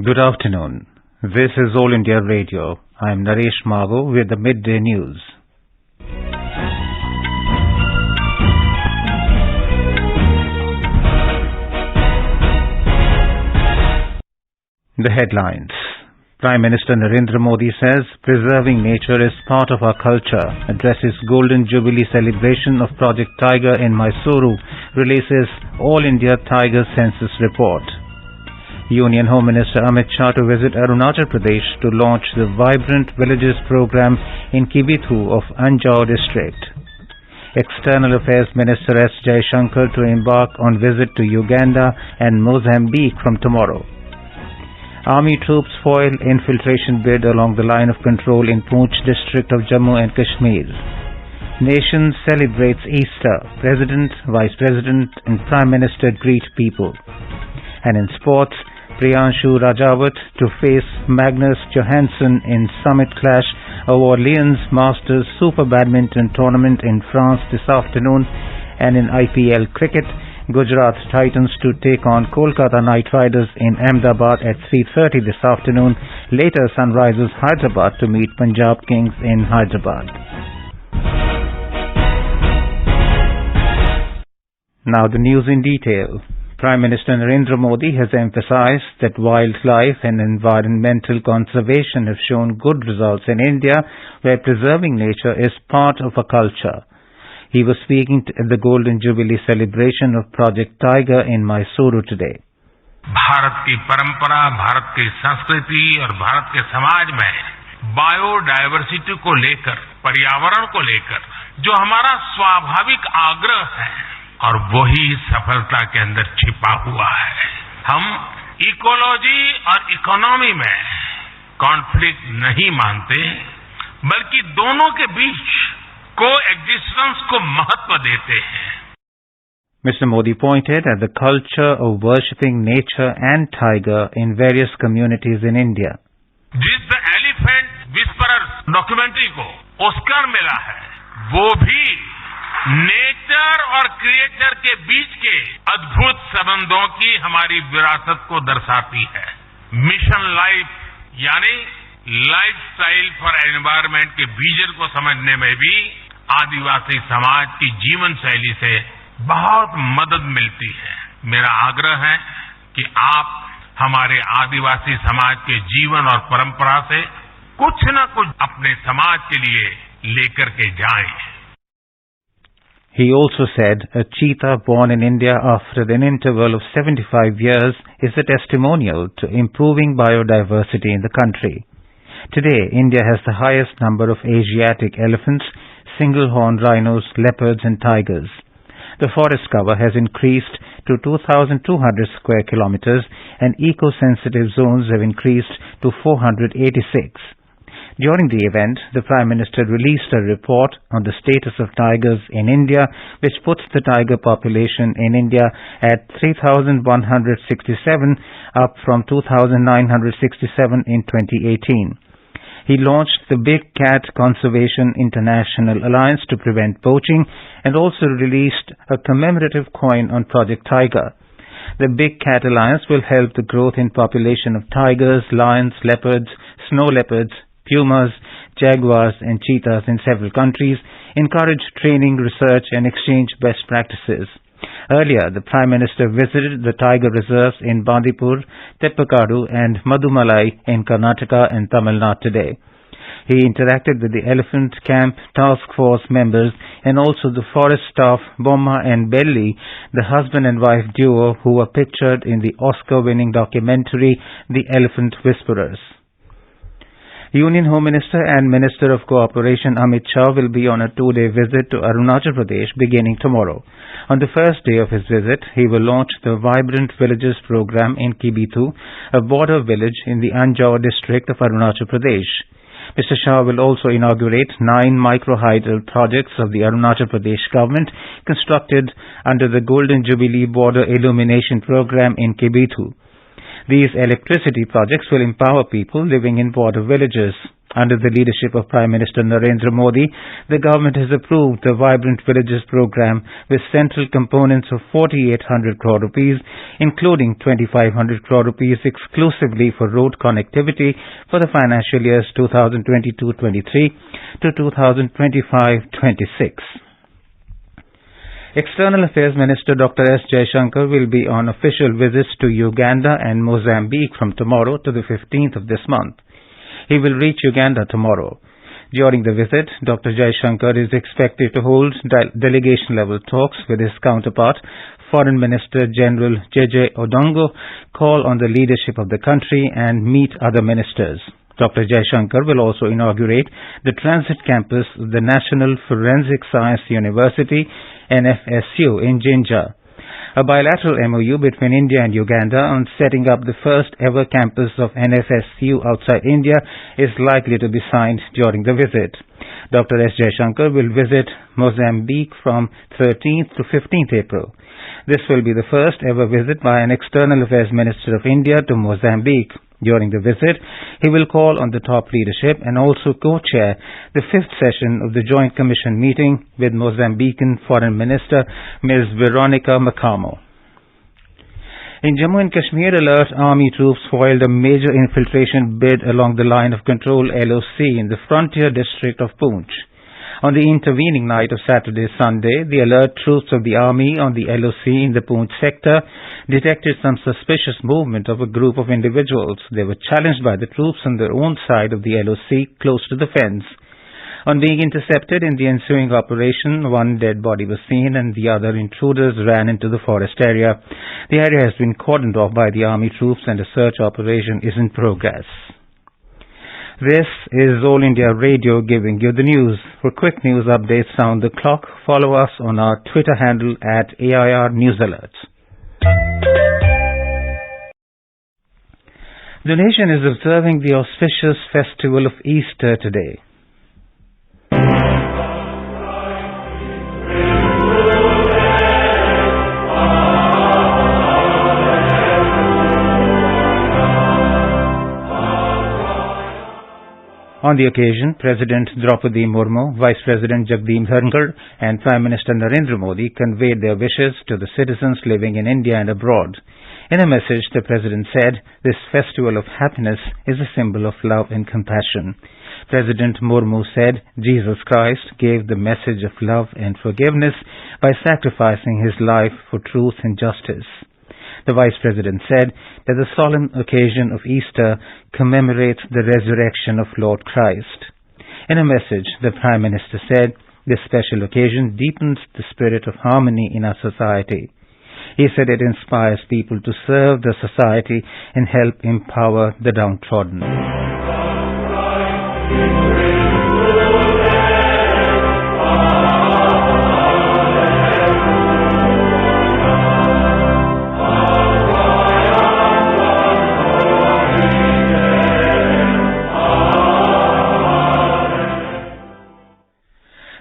Good afternoon. This is All India Radio. I am Naresh Mago with the Midday News. The headlines. Prime Minister Narendra Modi says preserving nature is part of our culture. Addresses Golden Jubilee celebration of Project Tiger in Mysuru. Releases All India Tiger Census report. Union Home Minister Amit Shah to visit Arunachal Pradesh to launch the Vibrant Villages program in Kibithoo of Anjaw district. External Affairs Minister S. Jaishankar to embark on visit to Uganda and Mozambique from tomorrow. Army troops foil infiltration bid along the line of control in Poonch district of Jammu and Kashmir. Nation celebrates Easter. President, Vice President and Prime Minister greet people. And in sports, Priyanshu Rajawat to face Magnus Johannesen in summit clash of Orleans Masters Super Badminton tournament in France this afternoon. And in IPL Cricket, Gujarat Titans to take on Kolkata Knight Riders in Ahmedabad at 3:30 this afternoon. Later, Sunrisers Hyderabad to meet Punjab Kings in Hyderabad. Now the news in detail. Prime Minister Narendra Modi has emphasized that wildlife and environmental conservation have shown good results in India, where preserving nature is part of a culture. He was speaking at the Golden Jubilee celebration of Project Tiger in Mysuru today. Bharat की परंपरा, भारत की संस्कृति और भारत के समाज में biodiversity को लेकर, पर्यावरण को लेकर जो हमारा स्वाभाविक आग्रह है और वही सफलता के अंदर छिपा हुआ है। हम इकोलॉजी और इकोनॉमी में कॉन्फ्लिक्ट नहीं मानते, बल्कि दोनों के बीच कोएग्जिस्टेंस को महत्व देते हैं। Mr. Modi pointed at the culture of worshipping nature and tiger in various communities in India. जिस एलिफेंट विस्परर्स डॉक्यूमेंट्री को ऑस्कर मिला है, वो भी नेचर और क्रिएचर के बीच के अद्भुत संबंधों की हमारी विरासत को दर्शाती है। मिशन लाइफ यानी लाइफस्टाइल फॉर एनवायरनमेंट के विजन को समझने में भी आदिवासी समाज की जीवन शैली से बहुत मदद मिलती है। मेरा आग्रह है कि आप हमारे आदिवासी समाज के जीवन और परंपरा से कुछ न कुछ अपने समाज के लिए लेकर के जाएं। He also said a cheetah born in India after an interval of 75 years is a testimonial to improving biodiversity in the country. Today, India has the highest number of Asiatic elephants, single-horned rhinos, leopards and tigers. The forest cover has increased to 2,200 square kilometers and eco-sensitive zones have increased to 486. During the event, the Prime Minister released a report on the status of tigers in India, which puts the tiger population in India at 3,167, up from 2,967 in 2018. He launched the Big Cat Conservation International Alliance to prevent poaching and also released a commemorative coin on Project Tiger. The Big Cat Alliance will help the growth in population of tigers, lions, leopards, snow leopards, pumas, jaguars and cheetahs in several countries, encourage training, research and exchange best practices. Earlier, the Prime Minister visited the tiger reserves in Bandipur, Teppakadu and Madumalai in Karnataka and Tamil Nadu today. He interacted with the Elephant Camp Task Force members and also the forest staff Bomma and Belli, the husband and wife duo who were pictured in the Oscar-winning documentary The Elephant Whisperers. Union Home Minister and Minister of Cooperation Amit Shah will be on a 2-day visit to Arunachal Pradesh beginning tomorrow. On the first day of his visit, he will launch the Vibrant Villages program in Kibithoo, a border village in the Anjaw district of Arunachal Pradesh. Mr. Shah will also inaugurate 9 micro-hydel projects of the Arunachal Pradesh government constructed under the Golden Jubilee Border Illumination program in Kibithoo. These electricity projects will empower people living in border villages. Under the leadership of Prime Minister Narendra Modi, the government has approved the Vibrant Villages program with central components of 4,800 crore rupees, including 2,500 crore rupees exclusively for road connectivity for the financial years 2022-23 to 2025-26. External Affairs Minister Dr. S. Jaishankar will be on official visits to Uganda and Mozambique from tomorrow to the 15th of this month. He will reach Uganda tomorrow. During the visit, Dr. Jaishankar is expected to hold delegation-level talks with his counterpart, Foreign Minister General J.J. Odongo, call on the leadership of the country and meet other ministers. Dr. Jaishankar will also inaugurate the transit campus of the National Forensic Science University, NFSU, in Jinja. A bilateral MOU between India and Uganda on setting up the first ever campus of NFSU outside India is likely to be signed during the visit. Dr. S. Jaishankar will visit Mozambique from 13th to 15th April. This will be the first ever visit by an External Affairs Minister of India to Mozambique. During the visit, he will call on the top leadership and also co-chair the 5th session of the Joint Commission meeting with Mozambican Foreign Minister Ms. Veronica Macamo. In Jammu and Kashmir, alert army troops foiled a major infiltration bid along the line of control LOC in the frontier district of Poonch. On the intervening night of Saturday-Sunday, the alert troops of the army on the LOC in the Poonch sector detected some suspicious movement of a group of individuals. They were challenged by the troops on their own side of the LOC close to the fence. On being intercepted in the ensuing operation, one dead body was seen and the other intruders ran into the forest area. The area has been cordoned off by the army troops and a search operation is in progress. This is All India Radio giving you the news. For quick news updates round the clock, follow us on our Twitter handle at AIR News Alerts. The nation is observing the auspicious festival of Easter today. On the occasion, President Draupadi Murmu, Vice President Jagdeep Dhankhar and Prime Minister Narendra Modi conveyed their wishes to the citizens living in India and abroad. In a message, the President said, "This festival of happiness is a symbol of love and compassion." President Murmu said, "Jesus Christ gave the message of love and forgiveness by sacrificing his life for truth and justice." The Vice President said that the solemn occasion of Easter commemorates the resurrection of Lord Christ. In a message, the Prime Minister said, "This special occasion deepens the spirit of harmony in our society." He said it inspires people to serve the society and help empower the downtrodden.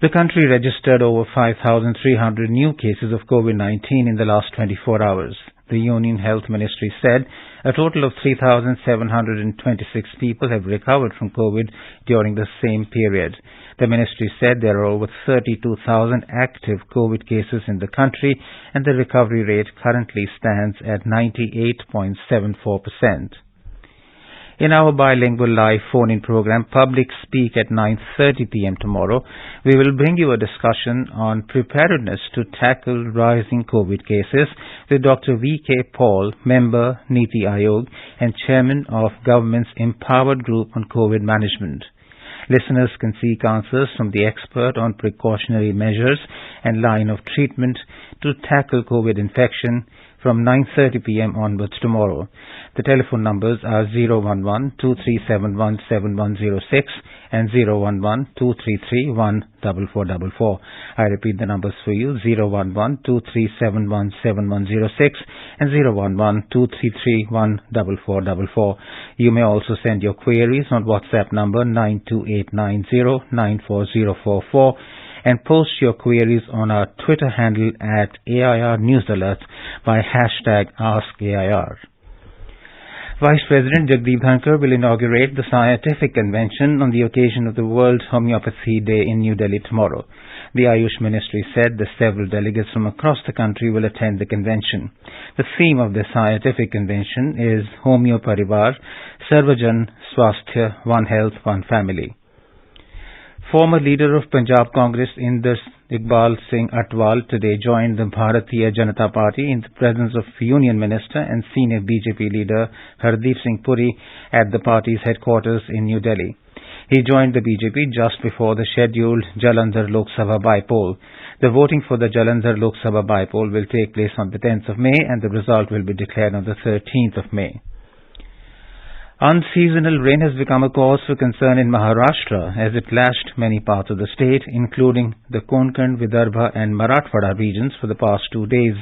The country registered over 5,300 new cases of COVID-19 in the last 24 hours. The Union Health Ministry said a total of 3,726 people have recovered from COVID during the same period. The ministry said there are over 32,000 active COVID cases in the country and the recovery rate currently stands at 98.74%. In our bilingual live phone-in program, Public Speak at 9:30 p.m. tomorrow, we will bring you a discussion on preparedness to tackle rising COVID cases with Dr. V.K. Paul, member, Niti Aayog, and chairman of government's Empowered Group on COVID Management. Listeners can seek answers from the expert on precautionary measures and line of treatment to tackle COVID infection from 9:30 p.m. onwards tomorrow. The telephone numbers are 011-2371-7106 and 011-2331-4444. I repeat the numbers for you, 011-2371-7106 and 011-2331-4444. You may also send your queries on WhatsApp number 92890-94044 and post your queries on our Twitter handle at AIR News Alerts by hashtag AskAIR. Vice President Jagdeep Dhankar will inaugurate the scientific convention on the occasion of the World Homeopathy Day in New Delhi tomorrow. The Ayush Ministry said that several delegates from across the country will attend the convention. The theme of the scientific convention is Homeo Parivar, Sarvajan Swasthya, One Health, One Family. Former leader of Punjab Congress Inder Iqbal Singh Atwal today joined the Bharatiya Janata Party in the presence of Union Minister and senior BJP leader Hardeep Singh Puri at the party's headquarters in New Delhi. He joined the BJP just before the scheduled Jalandhar Lok Sabha by-poll. The voting for the Jalandhar Lok Sabha by-poll will take place on the 10th of May and the result will be declared on the 13th of May. Unseasonal rain has become a cause for concern in Maharashtra as it lashed many parts of the state, including the Konkan, Vidarbha and Marathwada regions for the past 2 days.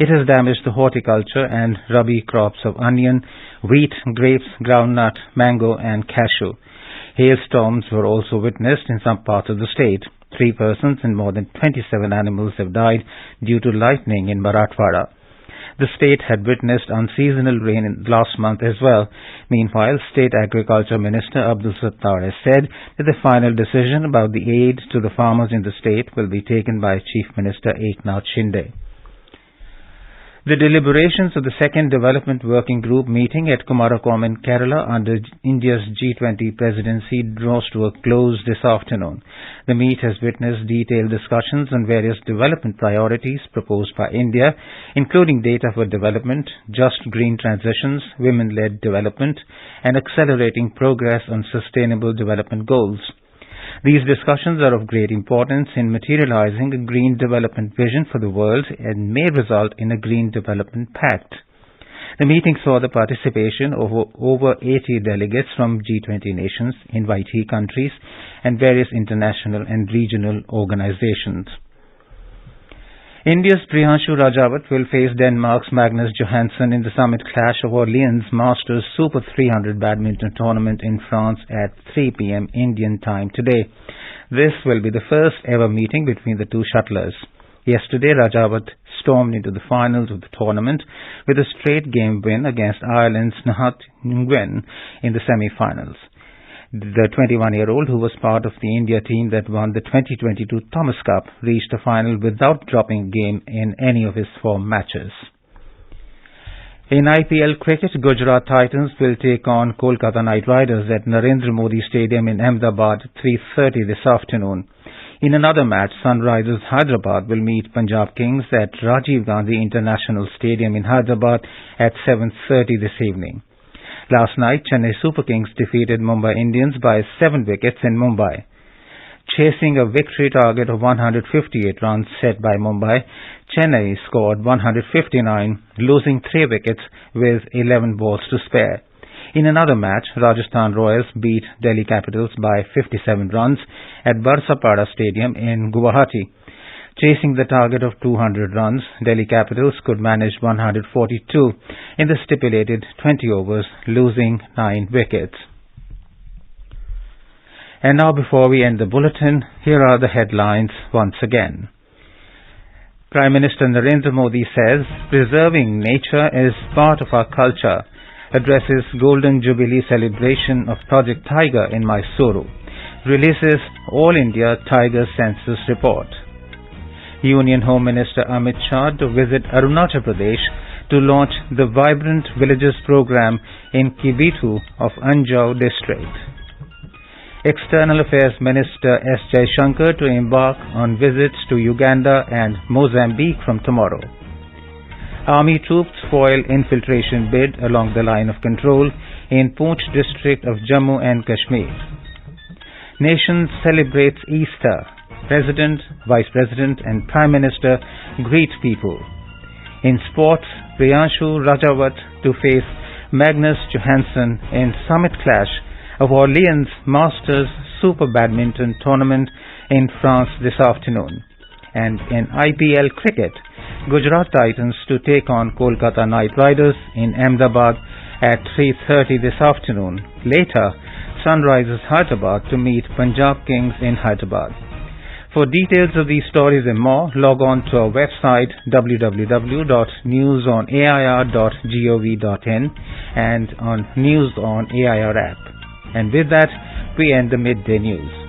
It has damaged the horticulture and rabi crops of onion, wheat, grapes, groundnut, mango and cashew. Hailstorms were also witnessed in some parts of the state. 3 persons and more than 27 animals have died due to lightning in Marathwada. The state had witnessed unseasonal rain last month as well. Meanwhile, State Agriculture Minister Abdul Sattar has said that the final decision about the aid to the farmers in the state will be taken by Chief Minister Eknath Shinde. The deliberations of the second Development Working Group meeting at Kumarakom in Kerala under India's G20 presidency draws to a close this afternoon. The meet has witnessed detailed discussions on various development priorities proposed by India, including data for development, just green transitions, women-led development, and accelerating progress on sustainable development goals. These discussions are of great importance in materializing a green development vision for the world and may result in a green development pact. The meeting saw the participation of over 80 delegates from G20 nations, invitee countries, and various international and regional organizations. India's Priyanshu Rajawat will face Denmark's Magnus Johannesen in the summit clash of Orleans Masters Super 300 Badminton tournament in France at 3 p.m. Indian time today. This will be the first ever meeting between the two shuttlers. Yesterday, Rajawat stormed into the finals of the tournament with a straight game win against Ireland's Nahat Nguyen in the semi-finals. The 21-year-old, who was part of the India team that won the 2022 Thomas Cup, reached the final without dropping a game in any of his 4 matches. In IPL Cricket, Gujarat Titans will take on Kolkata Knight Riders at Narendra Modi Stadium in Ahmedabad at 3:30 this afternoon. In another match, Sunrisers Hyderabad will meet Punjab Kings at Rajiv Gandhi International Stadium in Hyderabad at 7:30 this evening. Last night, Chennai Super Kings defeated Mumbai Indians by 7 wickets in Mumbai. Chasing a victory target of 158 runs set by Mumbai, Chennai scored 159, losing 3 wickets with 11 balls to spare. In another match, Rajasthan Royals beat Delhi Capitals by 57 runs at Barsapada Stadium in Guwahati. Chasing the target of 200 runs, Delhi Capitals could manage 142 in the stipulated 20 overs, losing 9 wickets. And now, before we end the bulletin, here are the headlines once again. Prime Minister Narendra Modi says preserving nature is part of our culture. Addresses Golden Jubilee celebration of Project Tiger in Mysuru. Releases All India Tiger Census report. Union Home Minister Amit Shah to visit Arunachal Pradesh to launch the Vibrant Villages program in Kibithoo of Anjaw district. External Affairs Minister S. Jaishankar to embark on visits to Uganda and Mozambique from tomorrow. Army troops foil infiltration bid along the line of control in Poonch district of Jammu and Kashmir. Nation celebrates Easter. President, Vice President and Prime Minister greet people. In sports, Priyanshu Rajawat to face Magnus Johannesen in summit clash of Orleans Masters Super Badminton tournament in France this afternoon. And in IPL Cricket, Gujarat Titans to take on Kolkata Knight Riders in Ahmedabad at 3:30 this afternoon. Later, Sunrisers Hyderabad to meet Punjab Kings in Hyderabad. For details of these stories and more, log on to our website www.newsonair.gov.in and on News on AIR app. And with that, we end the midday news.